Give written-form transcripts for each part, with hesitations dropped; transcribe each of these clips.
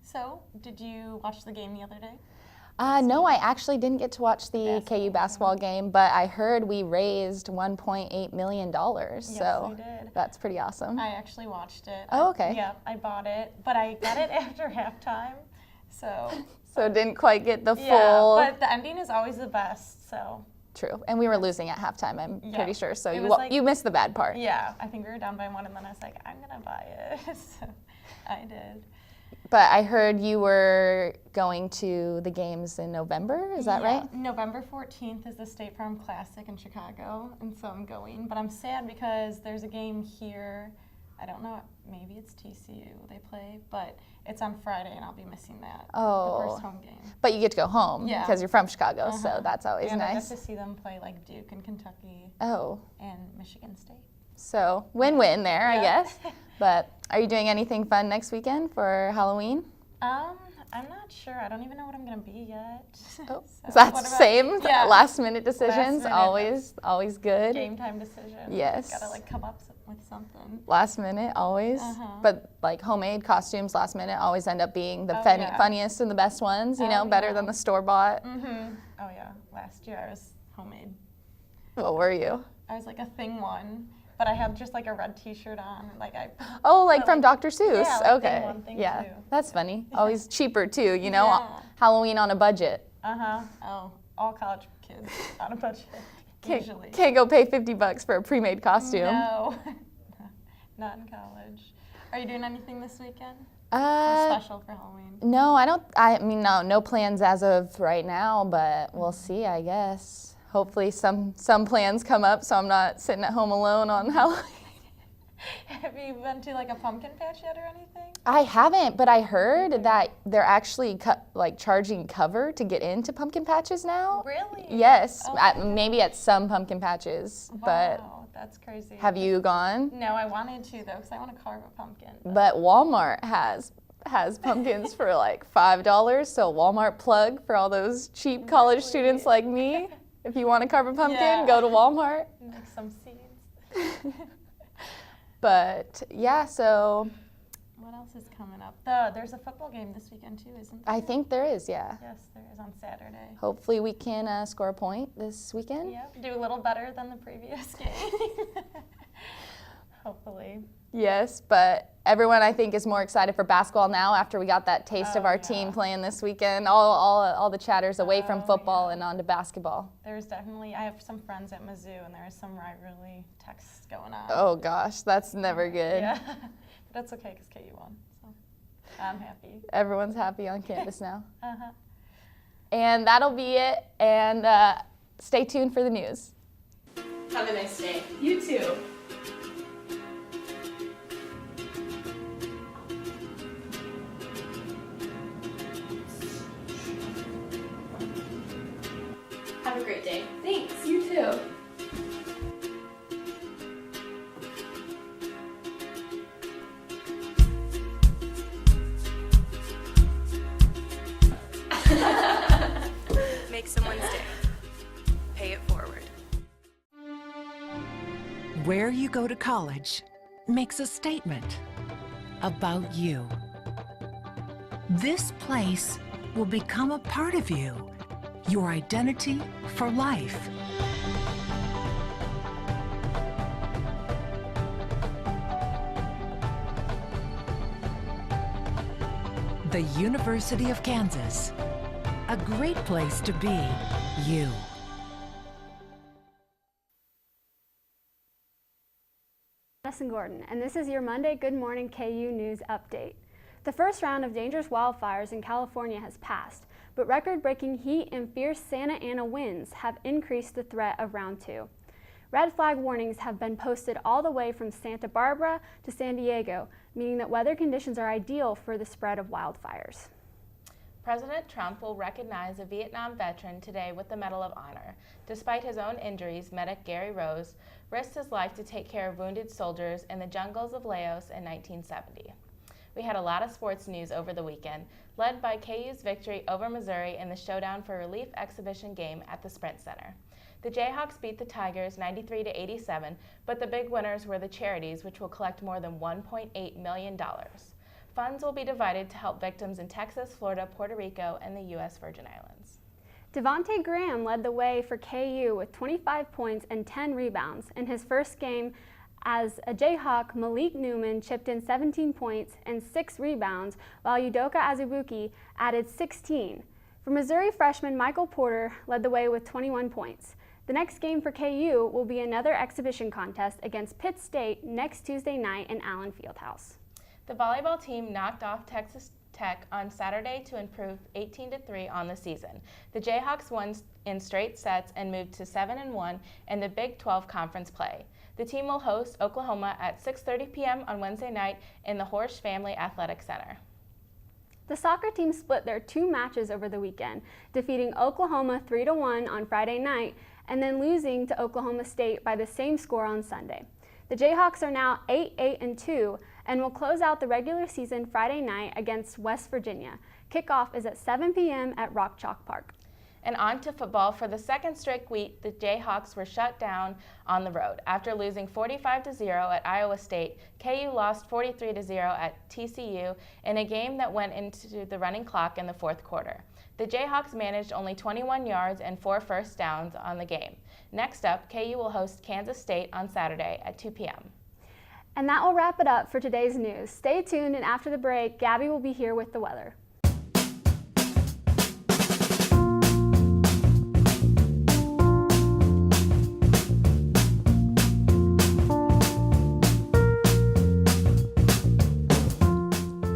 So, did you watch the game the other day? No, I actually didn't get to watch the KU basketball game. game, but I heard we raised $1.8 million, so we did. that's pretty awesome. I actually watched it. Oh, okay. Yep, I bought it, but I got it after halftime, so. So didn't quite get the full. Yeah, but the ending is always the best, so. True, and we were losing at halftime, I'm pretty sure, so It you missed the bad part. Yeah, I think we were down by 1, and then I was like, I'm gonna buy it, so I did. But I heard you were going to the games in November, is that right? November 14th is the State Farm Classic in Chicago, and so I'm going. But I'm sad because there's a game here, I don't know, maybe it's TCU they play, but it's on Friday and I'll be missing that, Oh. the first home game. But you get to go home Yeah. because you're from Chicago, so that's always and I nice. get to see them play like Duke and Kentucky Oh, and Michigan State. so win-win there, I Yeah. guess. But are you doing anything fun next weekend for Halloween? I'm not sure. I don't even know what I'm gonna be yet. Oh, So, that's what the about- same. Yeah. Last minute decisions, minute. always good. Game time decision. Yes. Gotta like come up with something. Last minute, always. But like homemade costumes, last minute, always end up being the funniest and the best ones. You know, better than the store bought. Oh yeah. Last year I was homemade. What were you? I was like a thing one, but I had just like a red T-shirt on, and like I. Oh, like but, from Dr. Seuss. Yeah, like okay. thing one, thing yeah, two. that's funny. Always cheaper too. You know, Yeah. Halloween on a budget. Oh, all college kids on a budget. Usually. Can't go pay $50 for a pre-made costume. No, not in college. Are you doing anything this weekend? Special for Halloween? No, I mean, no plans as of right now, but we'll see, I guess. Hopefully some plans come up so I'm not sitting at home alone on Halloween. Have you been to like a pumpkin patch yet or anything? I haven't, but I heard that they're actually charging cover to get into pumpkin patches now. Really? Yes, Oh, maybe at some pumpkin patches, but wow, that's crazy. have you gone? No, I wanted to though, because I want to carve a pumpkin. But Walmart has pumpkins for like $5, so Walmart plug for all those cheap college students like me. If you want to carve a pumpkin, go to Walmart. Make some seeds. But yeah, so. What else is coming up? There's a football game this weekend too, isn't there? I think there is, yeah. Yes, there is on Saturday. Hopefully we can score a point this weekend. Yep, do a little better than the previous game. Hopefully. Yes, but everyone I think is more excited for basketball now after we got that taste of our team playing this weekend. All the chatters away from football and onto basketball. There's definitely, I have some friends at Mizzou and there is some rivalry texts going on. Oh gosh, that's never good. Yeah, but that's okay because KU won, so I'm happy. Everyone's happy on campus now. And that'll be it, and stay tuned for the news. Have a nice day. You too. Have a great day. Thanks, you too. Make someone's day. Pay it forward. Where you go to college makes a statement about you. This place will become a part of you, your identity for life. The University of Kansas, a great place to be you. Madison Gordon, and this is your Monday Good Morning KU News Update. The first round of dangerous wildfires in California has passed, but record-breaking heat and fierce Santa Ana winds have increased the threat of round 2. Red flag warnings have been posted all the way from Santa Barbara to San Diego, meaning that weather conditions are ideal for the spread of wildfires. President Trump will recognize a Vietnam veteran today with the Medal of Honor. Despite his own injuries, medic Gary Rose risked his life to take care of wounded soldiers in the jungles of Laos in 1970. We had a lot of sports news over the weekend, led by KU's victory over Missouri in the Showdown for Relief exhibition game at the Sprint Center. The Jayhawks beat the Tigers 93-87, but the big winners were the charities, which will collect more than $1.8 million. Funds will be divided to help victims in Texas, Florida, Puerto Rico, and the U.S. Virgin Islands. Devontae Graham led the way for KU with 25 points and 10 rebounds. In his first game as a Jayhawk, Malik Newman chipped in 17 points and 6 rebounds, while Udoka Azubuike added 16. For Missouri freshman Michael Porter led the way with 21 points. The next game for KU will be another exhibition contest against Pitt State next Tuesday night in Allen Fieldhouse. The volleyball team knocked off Texas Tech on Saturday to improve 18-3 on the season. The Jayhawks won in straight sets and moved to 7-1 in the Big 12 conference play. The team will host Oklahoma at 6:30 p.m. on Wednesday night in the Horsch Family Athletic Center. The soccer team split their 2 matches over the weekend, defeating Oklahoma 3-1 on Friday night and then losing to Oklahoma State by the same score on Sunday. The Jayhawks are now 8-8-2 and will close out the regular season Friday night against West Virginia. Kickoff is at 7 p.m. at Rock Chalk Park. And on to football. For the second straight week, the Jayhawks were shut down on the road. After losing 45-0 at Iowa State, KU lost 43-0 at TCU in a game that went into the running clock in the fourth quarter. The Jayhawks managed only 21 yards and 4 first downs on the game. Next up, KU will host Kansas State on Saturday at 2 p.m. And that will wrap it up for today's news. Stay tuned, and after the break, Gabby will be here with the weather.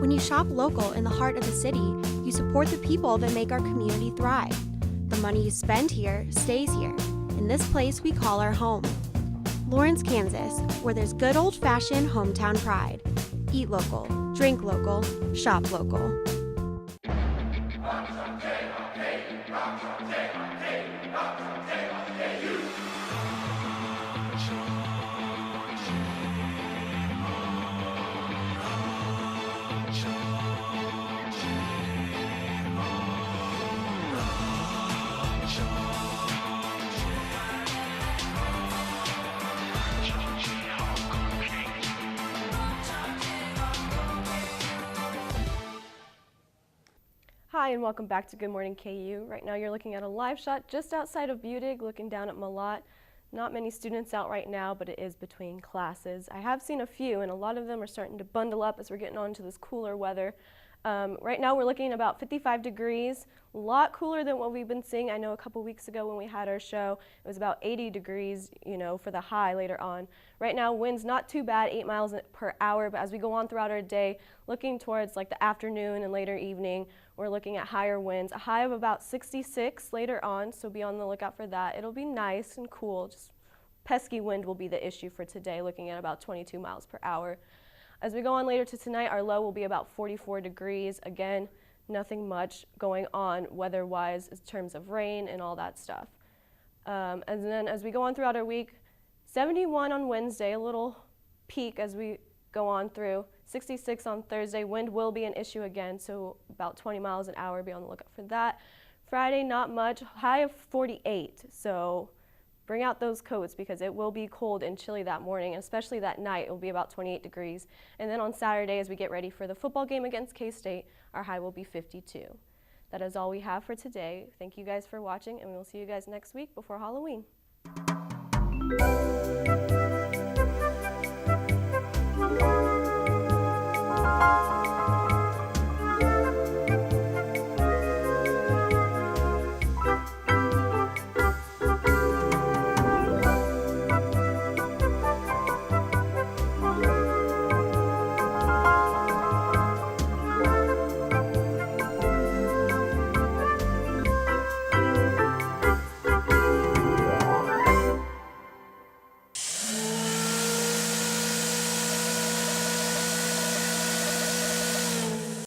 When you shop local in the heart of the city, you support the people that make our community thrive. The money you spend here stays here, in this place we call our home. Lawrence, Kansas, where there's good old-fashioned hometown pride. Eat local, drink local, shop local. Hi, and welcome back to Good Morning KU. Right now you're looking at a live shot just outside of Budig, looking down at Malott. Not many students out right now, but it is between classes. I have seen a few, and a lot of them are starting to bundle up as we're getting on to this cooler weather. Right now we're looking at about 55 degrees, a lot cooler than what we've been seeing. I know a couple weeks ago when we had our show, it was about 80 degrees, for the high later on. Right now, wind's not too bad, 8 miles per hour, but as we go on throughout our day, looking towards like the afternoon and later evening, we're looking at higher winds, a high of about 66 later on, so be on the lookout for that. It'll be nice and cool, just pesky wind will be the issue for today, looking at about 22 miles per hour. As we go on later to tonight, our low will be about 44 degrees. Again, nothing much going on weather-wise in terms of rain and all that stuff. And then as we go on throughout our week, 71 on Wednesday, a little peak as we go on through. 66 on Thursday. Wind will be an issue again, so about 20 miles an hour. Be on the lookout for that. Friday, not much. High of 48, so bring out those coats because it will be cold and chilly that morning, and especially that night. It will be about 28 degrees. And then on Saturday, as we get ready for the football game against K-State, our high will be 52. That is all we have for today. Thank you guys for watching, and we will see you guys next week before Halloween.